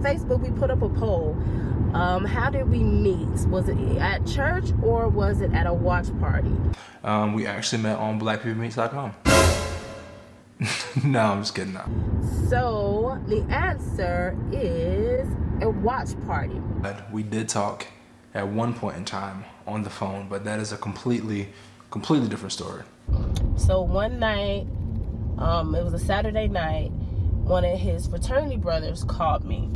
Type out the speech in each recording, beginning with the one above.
Facebook, we put up a poll. How did we meet? Was it at church or was it at a watch party? We actually met on blackpeoplemeets.com. No, I'm just kidding now. So the answer is a watch party. We did talk at one point in time on the phone, but that is a completely different story. So one night, it was a Saturday night, one of his fraternity brothers called me,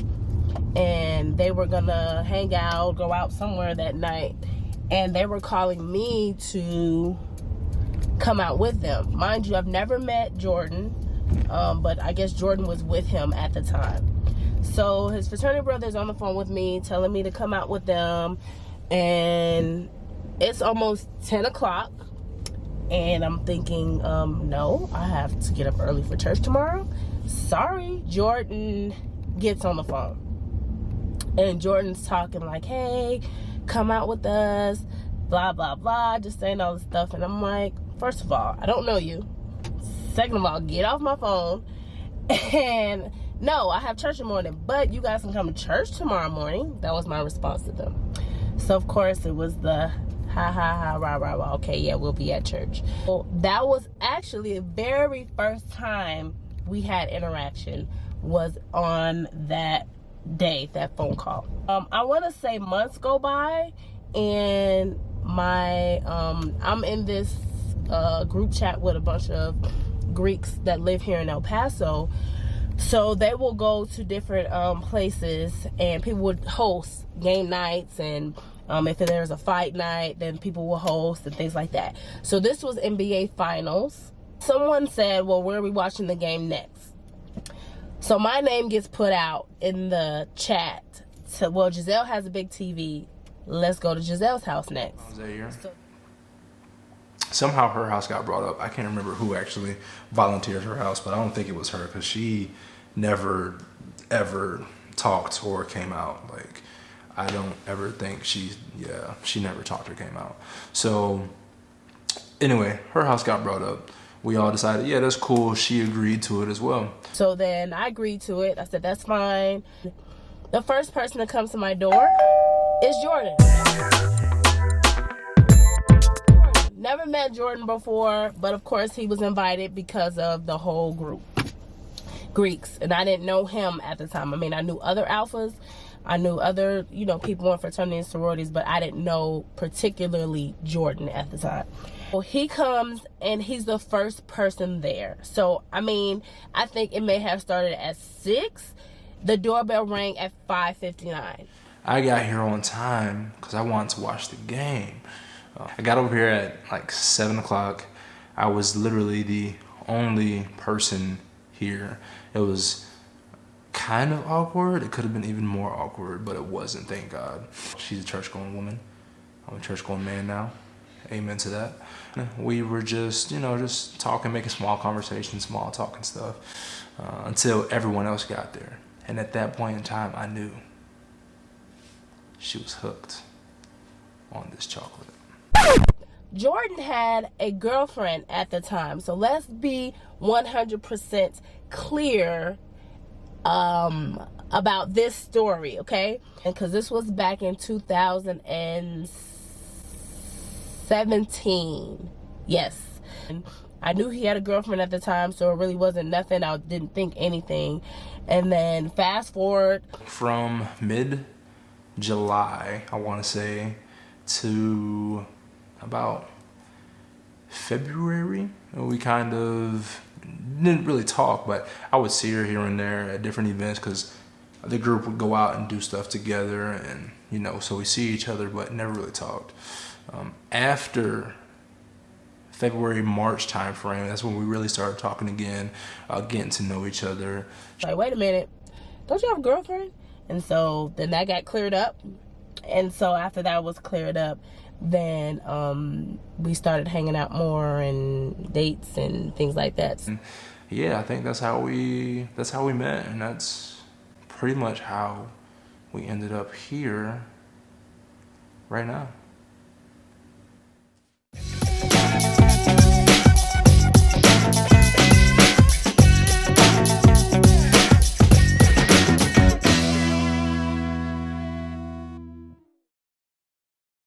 and they were gonna hang out, go out somewhere that night, and they were calling me to come out with them. Mind you, I've never met Jordan, but I guess Jordan was with him at the time. So his fraternity brother's on the phone with me, telling me to come out with them, and it's almost 10 o'clock, and I'm thinking, no, I have to get up early for church tomorrow. Sorry. Jordan gets on the phone, and Jordan's talking like, hey, come out with us, blah, blah, blah, just saying all this stuff, and I'm like, first of all, I don't know you. Second of all, get off my phone. And no, I have church in the morning, but you guys can come to church tomorrow morning. That was my response to them. So of course it was the ha ha ha rah rah rah. Okay, yeah, we'll be at church. Well, that was actually the very first time we had interaction, was on that day, that phone call. I want to say months go by, and my I'm in this group chat with a bunch of Greeks that live here in El Paso. So they will go to different places, and people would host game nights, and if there's a fight night, then people will host and things like that. So this was NBA Finals. Someone said, well, where are we watching the game next? So my name gets put out in the chat. So, well, Giselle has a big TV. Let's go to Giselle's house next. Somehow her house got brought up. I can't remember who actually volunteered her house, but I don't think it was her, because she never ever talked or came out. Like, I don't ever think she never talked or came out. So anyway, her house got brought up. We all decided, yeah, that's cool. She agreed to it as well. So then I agreed to it. I said, that's fine. The first person that comes to my door is Jordan. Never met Jordan before, but of course he was invited because of the whole group, Greeks, and I didn't know him at the time. I mean, I knew other alphas, I knew other, people in fraternities and sororities, but I didn't know particularly Jordan at the time. Well, he comes and he's the first person there. So, I mean, I think it may have started at 6. The doorbell rang at 5:59. I got here on time because I wanted to watch the game. I got over here at like 7 o'clock. I was literally the only person here. It was kind of awkward. It could have been even more awkward, but it wasn't, thank God. She's a church-going woman. I'm a church-going man now. Amen to that. We were just, just talking, making small conversations, small talk and stuff, until everyone else got there. And at that point in time, I knew she was hooked on this chocolate. Jordan had a girlfriend at the time, so let's be 100% clear about this story, okay? Because this was back in 2017. Yes. And I knew he had a girlfriend at the time, so it really wasn't nothing. I didn't think anything. And then fast forward from mid-July, I want to say, to about February, we kind of didn't really talk, but I would see her here and there at different events because the group would go out and do stuff together, and so we see each other, but never really talked. After February, March time frame, that's when we really started talking again, getting to know each other. Like, wait a minute, don't you have a girlfriend? And so then that got cleared up. And so after that was cleared up, then we started hanging out more and dates and things like that. Yeah, I think that's how we met, and that's pretty much how we ended up here right now.